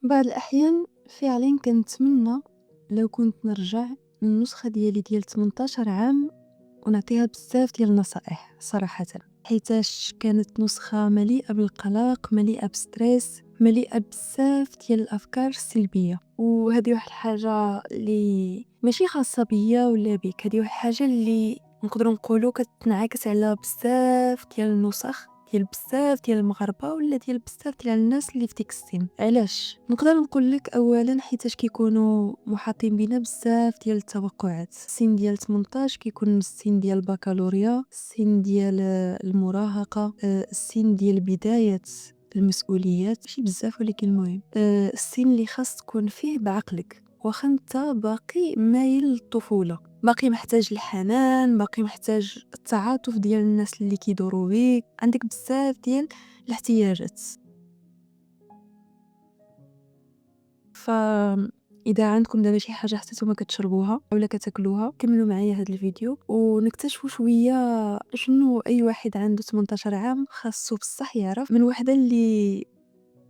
بعض الأحيان فعلًا كنتمنى لو كنت نرجع للنسخة ديالي ديال 18 عام ونعطيها بزاف ديال النصائح صراحةً، حيتاش كانت نسخة مليئة بالقلق، مليئة بستريس، مليئة بزاف ديال الأفكار السلبية، وهذه واحد الحاجة اللي ماشي خاصة بيا ولا بيك، هذه واحد الحاجة اللي نقدروا نقولوا كتنعكس على بزاف ديال النسخ ديال بزاف ديال المغاربة ولا ديال بزاف ديال الناس اللي في ديك السن. علاش نقدر نقول لك اولا حيتاش كيكونوا محاطين بينا بزاف ديال التوقعات. السن ديال 18 كيكون السن ديال البكالوريا، السن ديال المراهقة، السن ديال بداية المسؤوليات، ماشي بزاف ولكن المهم السن اللي خاص تكون فيه بعقلك واخا انت باقي مايل للطفولة، باقي محتاج الحنان، باقي محتاج التعاطف ديال الناس اللي كيدوروا بيك، عندك بزاف ديال الاحتياجات. اذا عندكم دابا شي حاجه حسيتو ما كتشربوها اولا كتاكلوها كملوا معايا هذا الفيديو ونكتشفوا شويه شنو اي واحد عنده 18 عام خاصو بصح يعرف من وحده اللي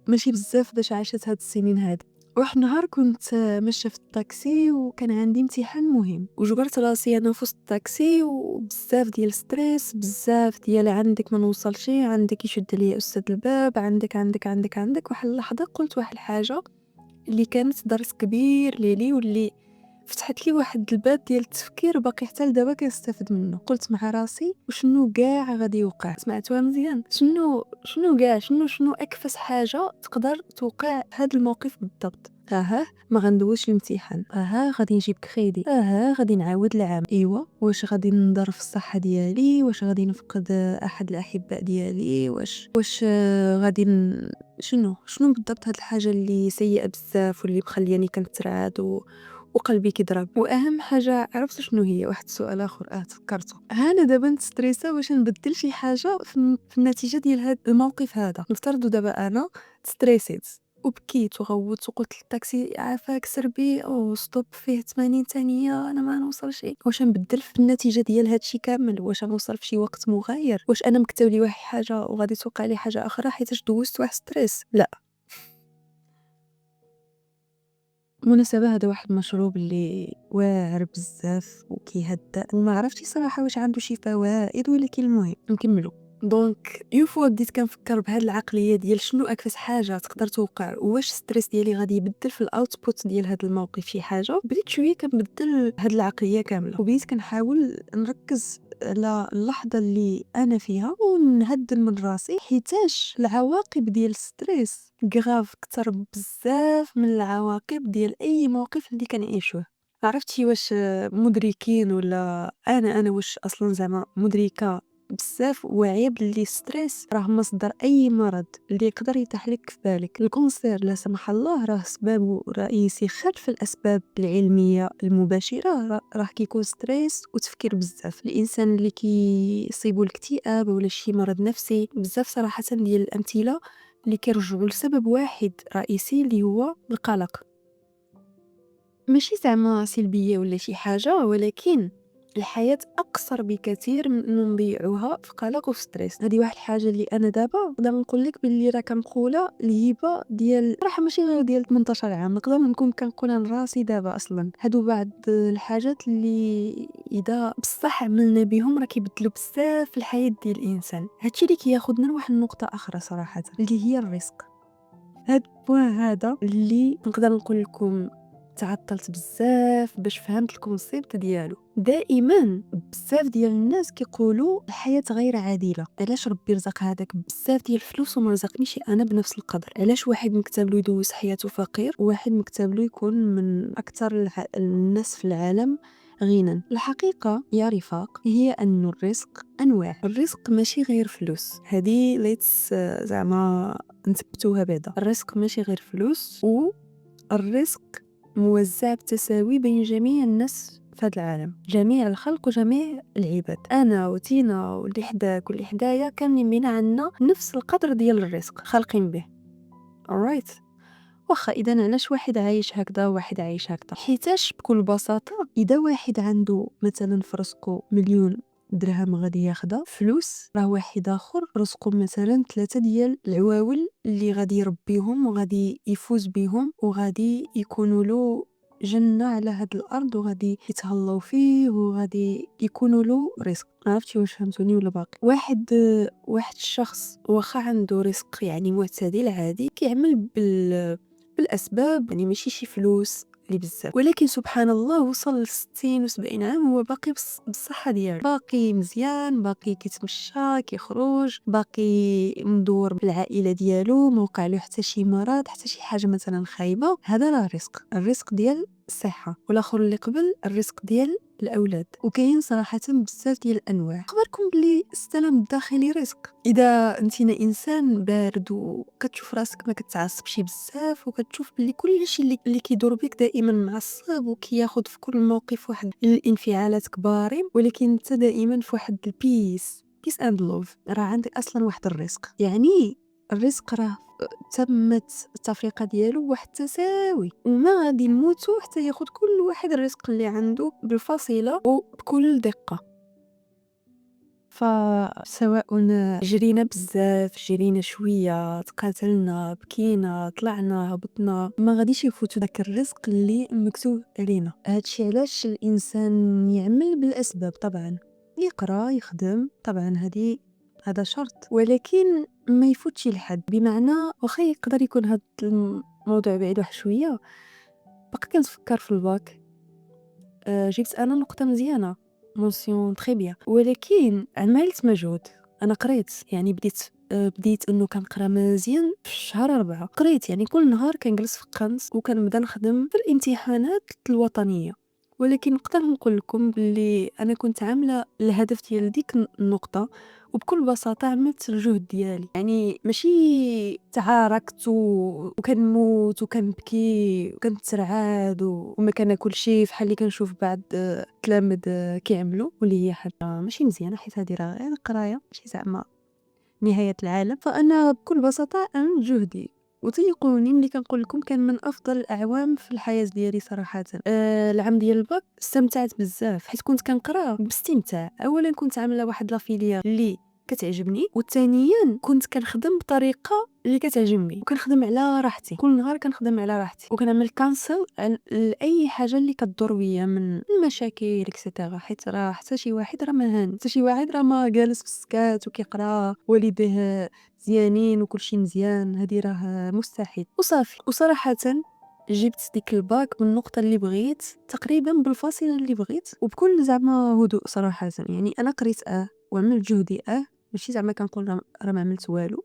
ماشي بزاف باش عاشت هاد السنين هاد. واحد النهار كنت ماشيه في الطاكسي وكان عندي امتحان مهم وجبرت راسي انا في وسط الطاكسي وبزاف ديال ستريس، بزاف ديال عندك ما نوصلش، عندك يشد ليا استاذ الباب، عندك واحد اللحظه قلت واحد الحاجه اللي كانت درس كبير ليلي واللي فتحت لي واحد الباب ديال التفكير باقي حتى لدابا كنستافد منه. قلت مع راسي وشنو كاع غادي يوقع، سمعتوها مزيان، شنو كاع شنو اكفس حاجه تقدر توقع في هذا الموقف بالضبط. ما غندوزش الامتحان، غادي نجيب كريدي، غادي نعاود العام، ايوا واش غادي نضر في الصحه ديالي، واش غادي نفقد احد الاحباء ديالي، واش غادي شنو بالضبط هاد الحاجه اللي سيئه بزاف واللي مخلياني كنترعد وقلبي كيضرب. واهم حاجه عرفت شنو هي؟ واحد السؤال اخر تفكرته، انا دابا نستريسا واش نبدل شي حاجه في النتيجه ديال هذا الموقف. هذا نفترضوا دابا انا ستريسيت وبكيت وغوت وقلت للطاكسي عافاك سربي او ستوب فيه 80 ثانيه انا ما نوصلش، واش نبدل في النتيجه ديال هادشي كامل؟ واش نوصل في شي وقت مغاير؟ واش انا مكتب لي واحد حاجه وغادي توقع لي حاجه اخرى حيت دوزت واحد ستريس؟ لا. بالمناسبة هذا واحد المشروب اللي واعر بزاف وكيهدأ وما عرفتش صراحة واش عنده شي فوائد، ولكن المهم نكملو. دونك يوفوا بديت كنفكر بهاد العقلية ديال شنو اكفس حاجة تقدر توقع، واش ستريس ديالي غادي يبدل في الاوتبوت ديال هاد الموقف شي حاجة، بديت شوية كنبدل هاد العقلية كاملة وبديت كنحاول نركز على اللحظة اللي أنا فيها ونهدن من راسي، حيتاش العواقب ديال الستريس غراف كتر بزاف من العواقب ديال أي موقف اللي كنعيشوه. عرفتي واش مدركين ولا أنا واش أصلا زعما مدركة بزاف واعية باللي ستريس راه مصدر أي مرض اللي يقدر يطيح لك في بالك. الكونسير لا سمح الله راه سببه رئيسي خلف الأسباب العلمية المباشرة راه كيكون ستريس وتفكير بزاف. الإنسان اللي كيصيبو الاكتئاب ولا شي مرض نفسي بزاف صراحة ديال الأمثلة اللي كيرجعوا لسبب واحد رئيسي اللي هو القلق. ماشي زعما سلبية ولا شي حاجة، ولكن الحياة أقصر بكثير من أنه نضيعوها في قلق وفي ستريس. هذه واحد الحاجة اللي أنا دابا نقدر نقول لك باللي راه كنقولها الهبة ديال راح ماشي غير ديال 18 عام، نقدر نكون كنقولها لراسي دابا. أصلا هادو بعض الحاجات اللي إذا بصح عملنا بهم راه كيبدلوا بزاف في الحياة ديال الإنسان. هادشي اللي كياخذنا لواحد النقطة أخرى صراحة اللي هي الرزق. هاد البوان هذا اللي نقدر نقول لكم تعطلت بزاف باش فهمت الكونسيبت ديالو. دائما بزاف ديال الناس كيقولوا الحياة غير عادلة، علاش ربي رزق هذاك بزاف ديال الفلوس وما رزقنيش انا بنفس القدر؟ علاش واحد مكتب له يدوز حياته فقير وواحد مكتب له يكون من اكثر الناس في العالم غنى؟ الحقيقة يا رفاق هي أن الرزق أنواع. الرزق ماشي غير فلوس، هذه ليتس زعما نثبتوها بعدا. الرزق ماشي غير فلوس، والرزق موزع بتساوي بين جميع الناس في هذا العالم، جميع الخلق وجميع العباد. انا وتينا واللي حداك واللي حدايا كاملين بينا عندنا نفس القدر ديال الرزق خالقين به. alright. واخا اذا علاش واحد عايش هكذا وواحد عايش هكذا؟ حيتاش بكل بساطه اذا واحد عنده مثلا في رزقه مليون درهم غادي ياخدها فلوس، راه واحد اخر رزقو مثلا 3 ديال العواول اللي غادي يربيهم وغادي يفوز بهم وغادي يكونوا له جنة على هاد الارض وغادي يتهلاو فيه وغادي يكونوا له رزق. عرفتي واش فهمتوني ولا باقي؟ واحد الشخص واخا عنده رزق يعني معتدل عادي كيعمل بالاسباب، يعني ماشي شي فلوس اللي بزاف، ولكن سبحان الله وصل ل 60 و70 عام هو باقي بالصحه ديالو، باقي مزيان، باقي كيتمشى كيخرج، باقي مدور بالعائله ديالو، ما وقع له حتى شي مرض حتى شي حاجه مثلا خايبه. هذا راه الرزق ديال الصحه. والاخر اللي قبل الرزق ديال الاولاد. وكاين صراحه بزاف ديال الانواع. خبركم بلي السلام الداخلي رزق. اذا انتينا انسان بارد وكتشوف راسك ما كتعصبش بزاف وكتشوف بلي كل شيء اللي كيدور بك دائما معصب وكياخذ في كل موقف واحد الانفعالات كبارين، ولكن انت دائما في واحد البيس اند لوف، راه عندك اصلا واحد الرزق. يعني الرزق راه تمت التفرقه ديالو بواحد التساوي، وما غادي نموتوا حتى ياخذ كل واحد الرزق اللي عنده بالفصيله وبكل دقه. فسواء جرينا بزاف جرينا شويه تقاتلنا بكينا طلعنا هبطنا، ما غاديش يفوتوا داك الرزق اللي مكتوب علينا. هادشي علاش الانسان يعمل بالاسباب، طبعا يقرا يخدم، طبعا هذا شرط، ولكن ما يفوتش لحد. بمعنى واخا يقدر يكون هذا الموضوع بعيد واحد شويه، بقى كنتفكر في الباك جبت انا نقطه مزيانه مونسيون تري بيان، ولكن عملت مجهود. انا قريت، يعني بديت انه كنقرا مزيان في شهر 4. قريت يعني كل نهار كنجلس في القنت وكنبدا نخدم في الامتحانات الوطنيه. ولكن نقدر نقول لكم باللي انا كنت عامله الهدف ديال ديك النقطه وبكل بساطه عملت الجهد ديالي. يعني ماشي تعاركت وكنموت وكنبكي وكنترعاد وما كناكل شي بحال اللي كنشوف بعض التلاميذ كيعملوا، واللي هي حاجه ماشي مزيانه، حيت هذه راه غير قرايه ماشي زعما نهايه العالم. فانا بكل بساطه عملت جهدي، وطيقوني ملي كنقول لكم كان من افضل الاعوام في الحياه ديالي صراحه. العام ديال الباك استمتعت بزاف حيت كنت كنقرا باستمتاع. اولا كنت عامله واحد لافيليا اللي كتعجبني، وثانيا كنت كنخدم بطريقه اللي كتعجبني وكنخدم على راحتي. كل نهار كنخدم على راحتي وكنعمل كانسل لاي حاجه اللي كدور بيا من المشاكل اكسيتيرا. حيت راه حتى شي واحد راه ما هان، حتى شي واحد راه ما جالس في السكات وكيقرا والديه مزيانين وكلشي مزيان، هذه راه مستحيل. وصافي. وصراحه جبت ديك الباك بالنقطه اللي بغيت، تقريبا بالفاصله اللي بغيت، وبكل زعما هدوء صراحه. يعني انا قريت وعملت جهدي ماشي زعما كنقول راه ما عملت والو،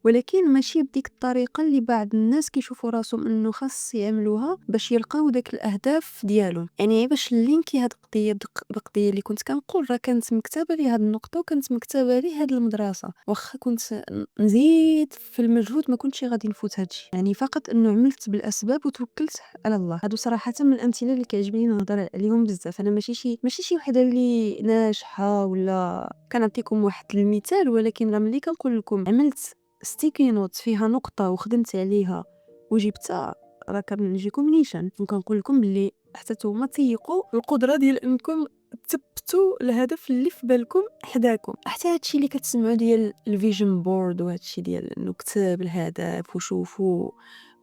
ولكن ماشي بديك الطريقه اللي بعض الناس كيشوفوا راسهم انه خاص يعملوها باش يلقاو داك الاهداف ديالهم. يعني باش لينكي هاد القضيه بقضيه اللي كنت كنقول راه كانت مكتبه لي هاد النقطه وكانت مكتبه لي هاد المدرسه، واخا كنت نزيد في المجهود ما كنتش غادي نفوت هادشي. يعني فقط انه عملت بالاسباب وتوكلت على الله. هادو صراحه من الامثله اللي كيعجبني نهضر عليهم بزاف. انا ماشي وحده اللي ناجحه ولا كنعطيكم واحد المثال، ولكن راه ملي كنقول لكم عملت ستيكي نوت فيها نقطة وخدمت عليها وجبتها، راه كنجيكم نيشان. وكنقول لكم بلي حتى نتوما تيقوا القدرة ديال انكم تثبتوا الهدف اللي في بالكم حداكم. حتى هادشي اللي كتسمعوا ديال الفيجن بورد وهادشي ديال انه كتاب الهدف وشوفوا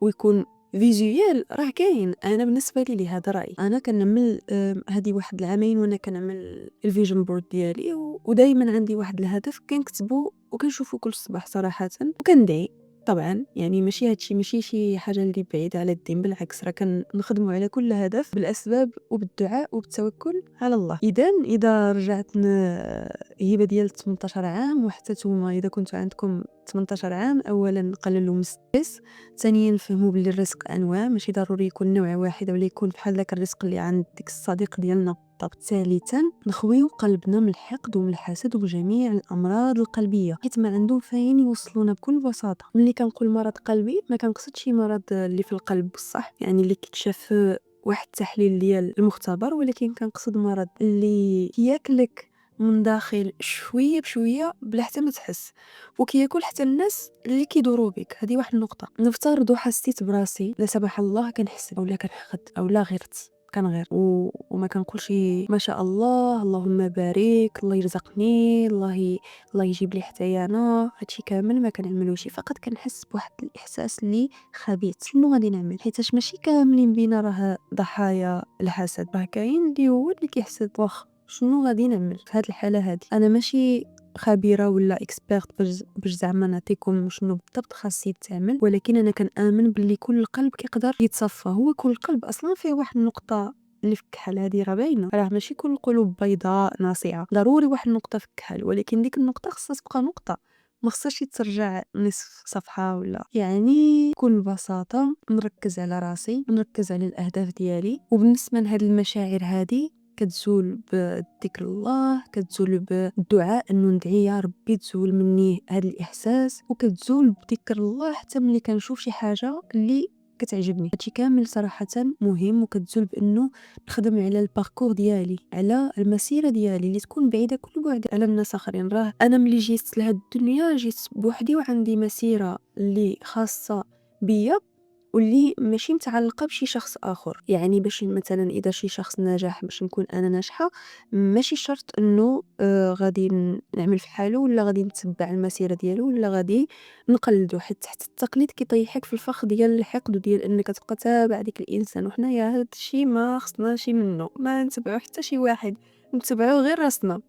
ويكون فيزويال، راه كاين. انا بالنسبه لي هذا رايي. انا كنعمل هذه واحد العامين وانا كنعمل الفيجن بورد ديالي، ودائما عندي واحد الهدف كنكتبو وكنشوفو كل صباح صراحه، وكندعي طبعا. يعني هادشي ماشي شي حاجه اللي بعيده على الدين، بالعكس راه كنخدموا على كل هدف بالاسباب وبالدعاء وبالتوكل على الله. اذا رجعت هبه ديال 18 عام، وحتى نتوما اذا كنتوا عندكم 18 عام، اولا قللوا من الستريس، ثانيا فهموا بلي الرزق انواع، ماشي ضروري يكون نوع واحد ولا يكون بحال داك الرزق اللي عند ديك الصديق ديالنا. طب ثالثا نخويو قلبنا من الحقد ومن الحسد وجميع الامراض القلبيه، حيت ما عندهم فين يوصلونا بكل بساطه. ملي كنقول مرض قلبي ما كنقصدش مرض اللي في القلب بصح، يعني اللي كيتشاف واحد التحليل ديال المختبر، ولكن كنقصد مرض اللي ياكلك من داخل شويه بشويه بلا حتى ما تحس، وكياكل حتى الناس اللي كيدوروا بك. هذه واحد النقطه. نفترضوا حسيت براسي لا سمح الله كنحس اولا كنحقد اولا غيرت كنغير وما كنقولش ما شاء الله اللهم بارك الله يرزقني الله يجيب لي حتى انا. هادشي كامل ما كنعملوش، فقط كنحس بواحد الاحساس اللي خبيث. شنو غادي نعمل؟ حيتاش ماشي كاملين بينا راه ضحايا الحسد، راه كاين اللي هو اللي كيحسد. واخ شنو غادي نعمل في هاد الحاله هادي؟ انا ماشي خبيره ولا اكسبيرت باش زعما نعطيكم شنو بالضبط خاص يتعمل، ولكن انا كنامن باللي كل قلب كيقدر يتصفى. هو كل قلب اصلا فيه واحد النقطه اللي في الكحل، هذه راه باينه، راه ماشي كل القلوب بيضاء ناصعه، ضروري واحد النقطه في الكحل، ولكن ديك النقطه خاصها تبقى نقطه، ما خصهاش ترجع نصف صفحه. ولا يعني بكل بساطه نركز على راسي، نركز على الاهداف ديالي، وبالنسبه لهاد المشاعر هذه كتزول بذكر الله، كتزول بالدعاء انه ندعي يا ربي تزول مني هذا الاحساس، وكتزول بذكر الله حتى ملي كنشوف شي حاجه اللي كتعجبني. هادشي كامل صراحه مهم، وكتزول بانه نخدم على الباركور ديالي، على المسيره ديالي اللي تكون بعيده كل بعد على الناس اخرين. راه انا ملي جيت لهاد الدنيا جيت بوحدي وعندي مسيره اللي خاصه بيا واللي ماشي متعلقه بشي شخص اخر. يعني باش مثلا اذا شي شخص نجح باش نكون انا ناجحه، ماشي شرط انه غادي نعمل في حاله، ولا غادي نتبع المسيره ديالو، ولا غادي نقلدو. حتى التقليد كيطيحك في الفخ ديال الحقد وديال انك تبقى تابع ديك الانسان. وحنايا هذا الشيء ما خصناش منه، ما نتبعو حتى شي واحد، نتبعو غير راسنا.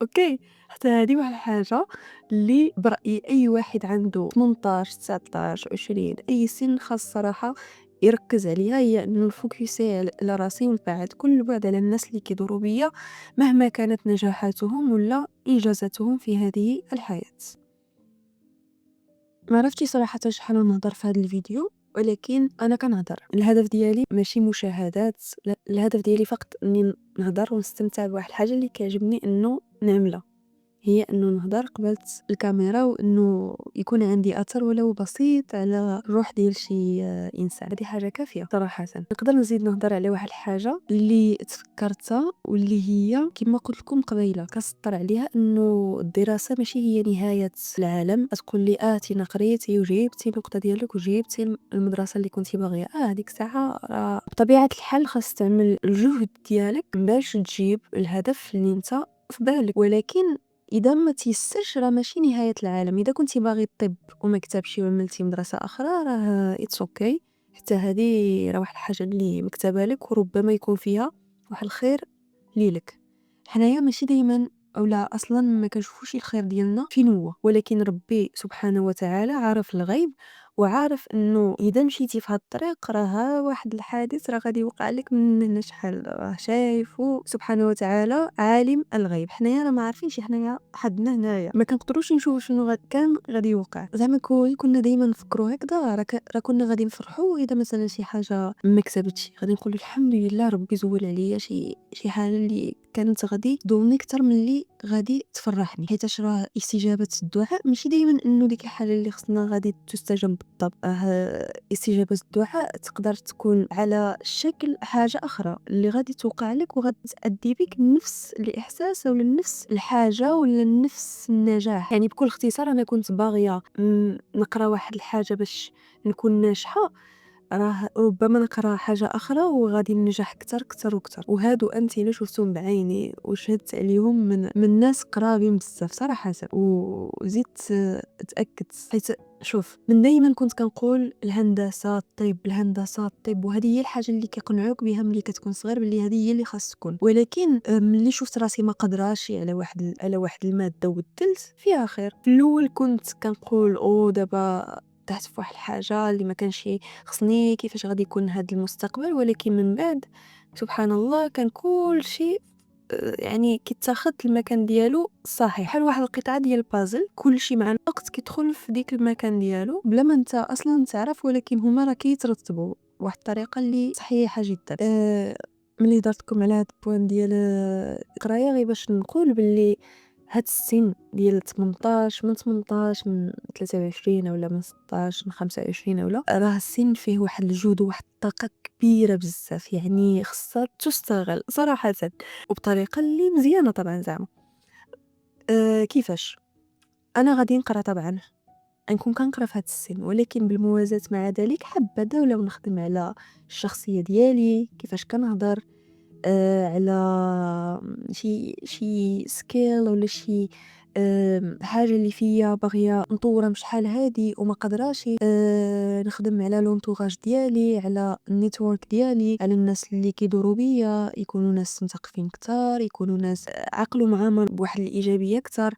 اوكي، حتى هذه واحد الحاجه اللي برأيي أي واحد عنده 18 19 20 أي سن خاص صراحة يركز عليها، هي أنه نفوكسي على راسي ونبعد كل بعد على الناس اللي كيدوروا بيا مهما كانت نجاحاتهم ولا إنجازاتهم في هذه الحياة. ما عرفتي صراحة شحال نهضر في هذا الفيديو، ولكن انا كنهضر. الهدف ديالي ماشي مشاهدات، لا، الهدف ديالي فقط اني نهضر ونستمتع بواحد الحاجه اللي كيعجبني انه نعملها، هي انه نهضر قبلت الكاميرا، وانه يكون عندي اثر ولو بسيط على الروح ديال شي انسان. هذه حاجه كافيه صراحه. نقدر نزيد نهضر على واحد الحاجه اللي تفكرتها، واللي هي كما قلت لكم قبيله كسطر عليها، انه الدراسه ماشي هي نهايه العالم. تقول لي انت قريتي وجبتي النقطه ديالك وجبتي المدرسه اللي كنتي باغيه، هذيك الساعه راه بطبيعه الحال خاص تعمل الجهد ديالك باش تجيب الهدف اللي انت في بالك. ولكن اذا ما تيسرش راه ماشي نهايه العالم. اذا كنتي باغي الطب وما كتبتي وعملتي مدرسه اخرى راه اتس اوكي، حتى هذه راه واحد الحاجه اللي مكتبه لك، وربما يكون فيها واحد الخير ليلك. حنايا ماشي دائما اولا اصلا ما كنشوفوش الخير ديالنا فين هو، ولكن ربي سبحانه وتعالى عارف الغيب، وعارف انه اذا مشيتي في هاد الطريق راه واحد الحادث راه غادي يوقع لك من هنا شحال. راه شايف سبحانه وتعالى عالم الغيب. حنايا راه ما عارفينش، حنايا حدنا هنايا ما كنقدروش نشوفوا شنو كان غادي يوقع. زعما كنا دائما نفكروا هكذا، راه كنا غادي نفرحوا اذا مثلا شي حاجه ما كسبتش، غادي نقولوا الحمد لله ربي زول عليا شي حاجه اللي كانت غادي تضرني اكثر من اللي غادي تفرحني. حيتاش راه استجابه الدعاء ماشي دائما انه ديك الحاجه اللي خصنا غادي تستجاب بالضبط. استجابه الدعاء تقدر تكون على شكل حاجه اخرى اللي غادي توقع لك وغادي تأدي بك نفس الاحساس ولا نفس الحاجه ولا نفس النجاح. يعني بكل اختصار انا كنت باغيه نقرا واحد الحاجه باش نكون ناجحه، راه ربما نقرا حاجه اخرى وغادي ننجح اكثر اكثر واكثر. وهادو امثله شفتهم بعيني وشهدت عليهم من ناس قرابين بزاف صراحه. وزدت اتاكدت، حيت شوف من دائما كنت كنقول الهندسه الطب الهندسه الطب، وهذه هي الحاجه اللي كيقنعوك بها ملي كتكون صغير باللي هذه هي اللي خاص تكون. ولكن ملي شفت راسي ما قدراش على واحد الماده وبدلت فيها خير. في الاول كنت كنقول او دابا تحت في واحد الحاجه اللي ما كانش خصني، كيفاش غادي يكون هذا المستقبل. ولكن من بعد سبحان الله كان كل شيء يعني كيتاخد المكان ديالو صحيح، بحال واحد القطعه ديال البازل، كل شيء مع الوقت كيدخل في ديك المكان ديالو بلا ما انت اصلا تعرف، ولكن هما راه كيترتبوا بواحد الطريقه اللي صحيحه جدا. ملي درتكم على هذا البوين ديال القرايه، غير باش نقول باللي هاد السن ديال 18 من 18 من 23 ولا من 16 من 25 ولا راه السن فيه واحد الجهد وواحد الطاقه كبيره بزاف، يعني خصها تستغل صراحه وبطريقه اللي مزيانه طبعا. زعما كيفاش انا غادي نقرا؟ طبعا نكون كنقرا في هاد السن، ولكن بالموازاه مع ذلك حابه ولا نخدم على الشخصيه ديالي، كيفاش كنهضر، على شي skill ولا شي حاجة اللي فيا باغية نطورها من شحال هادي وما قادراش. نخدم على l'entourage ديالي، على النيتورك ديالي، على الناس اللي كيدوروا بيا يكونوا ناس مثقفين كتار، يكونوا ناس عقل ومعامل بواحد الإيجابية كتر.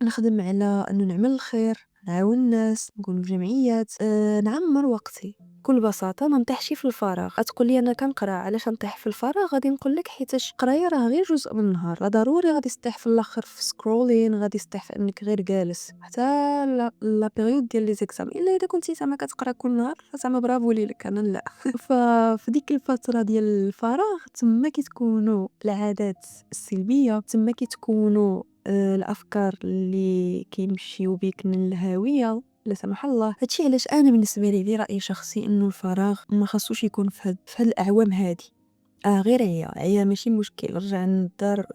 نخدم على أنه نعمل الخير، نعاون الناس، نكون في جمعيات، نعمر وقتي. بكل بساطة ما نطيحش في الفراغ. غتقول لي أنا كنقرا، علاش نطيح في الفراغ؟ غادي نقول لك حيتاش القراية راه غير جزء من النهار، لا ضروري غادي تطيح في الاخر في سكرولين، غادي تطيح في انك غير جالس حتى لا بيريود ديال لي زيكزام. الا اذا كنتي زعما كتقرا كل نهار زعما برافو ليك، انا لا. ففي ديك الفترة ديال الفراغ تما كتكونوا العادات السلبية، تما كتكونوا الافكار اللي كيمشيو بيك من الهاويه لا سمح الله. هادشي علاش انا بالنسبه لي راي شخصي انه الفراغ ما خصوش يكون في هاد الاعوام هادي. غير عيا ماشي مشكل، رجع للدار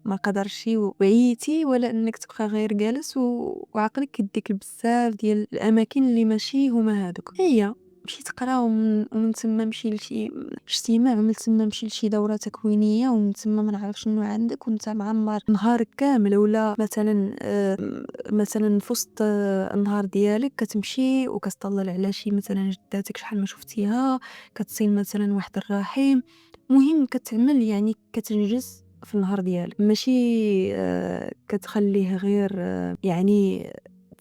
ما قدرش وعيتي، ولا انك تبقى غير جالس وعقلك كديك بزاف ديال الاماكن اللي ماشي هما هادوك. هي مشي تقرا ومن تما مشي لشي اجتماع، ومن تما مشي لشي دوره تكوينيه، ومن تما ما نعرف شنو عندك وانت معمر نهارك كامل. ولا مثلا مثلا في وسط النهار ديالك كتمشي وكتطلع على شي مثلا جداتك شحال ما شفتيها، كتصين مثلا واحد الرحيم. مهم كتعمل يعني كتنجز في النهار ديالك، ماشي كتخليه غير يعني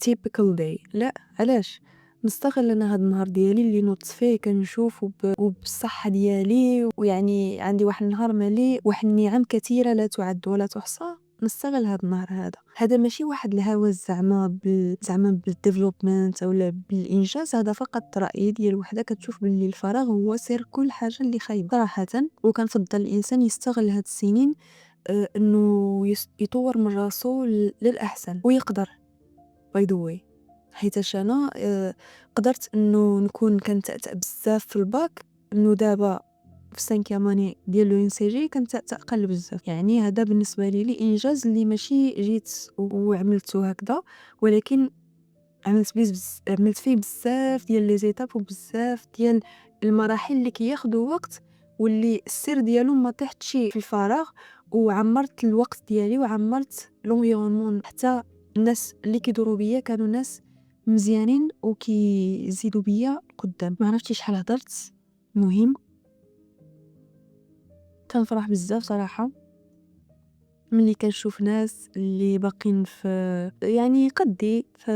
typical day. لا، علاش نستغل انا هاد النهار ديالي اللي نوضت فيه كنشوف وبالصحه ديالي، ويعني عندي واحد النهار مليء واحد النعم كثيره لا تعد ولا تحصى. نستغل هاد النهار هذا ماشي واحد الهوس زعما بالديفلوبمنت ولا بالانجاز. هذا فقط راي ديال وحده كتشوف باللي الفراغ هو سر كل حاجه اللي خايبه صراحه. وكنفضل الانسان يستغل هاد السنين انه يطور من راسو للاحسن ويقدر. باي ذا واي، حيت انا قدرت انه نكون كنتأتأ بزاف في الباك، انه دابا في السانكيام اني ديال لو ان سي جي كنتأتأ قل بزاف. يعني هذا بالنسبه لي انجاز اللي ماشي جيت وعملته هكذا، ولكن عملت فيه بزاف ديال لي زيتاب وبزاف ديال المراحل اللي كياخذوا وقت، واللي السر ديالهم ما طيحتش في الفراغ، وعمرت الوقت ديالي وعمرت لونفيرونمون. حتى الناس اللي كيدوروا بيا كانوا ناس مزيانين وكيزيدوا بيا قدام. ما عرفتش شحال هضرت. مهم كنفرح بزاف صراحه ملي كنشوف ناس اللي باقين في يعني قدي في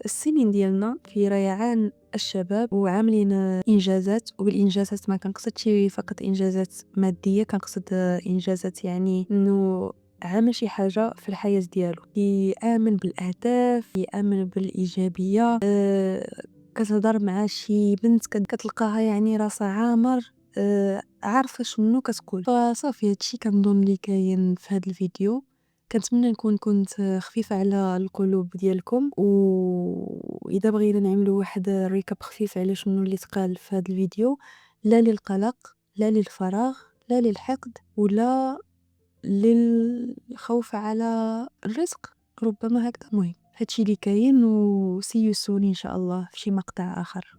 السنين ديالنا في ريعان الشباب وعاملين انجازات. وبالانجازات ما كنقصدش فقط انجازات ماديه، كنقصد انجازات يعني انه عمل شي حاجه في الحياه ديالو، يامن بالاهداف، يامن بالايجابيه. كتهضر مع شي بنت كتلقاها يعني راسها عامر عارفه شنو كتقول. فصافي هادشي كنظن اللي كاين في هذا الفيديو. كنتمنى نكون كنت خفيفه على القلوب ديالكم، واذا بغينا نعملوا واحد ريكاب خفيف على شنو اللي تقال في هذا الفيديو: لا للقلق، لا للفراغ، لا للحقد، ولا للخوف على الرزق. ربما هكذا. المهم هادشي اللي كاين، و see you soon ان شاء الله في شي مقطع اخر.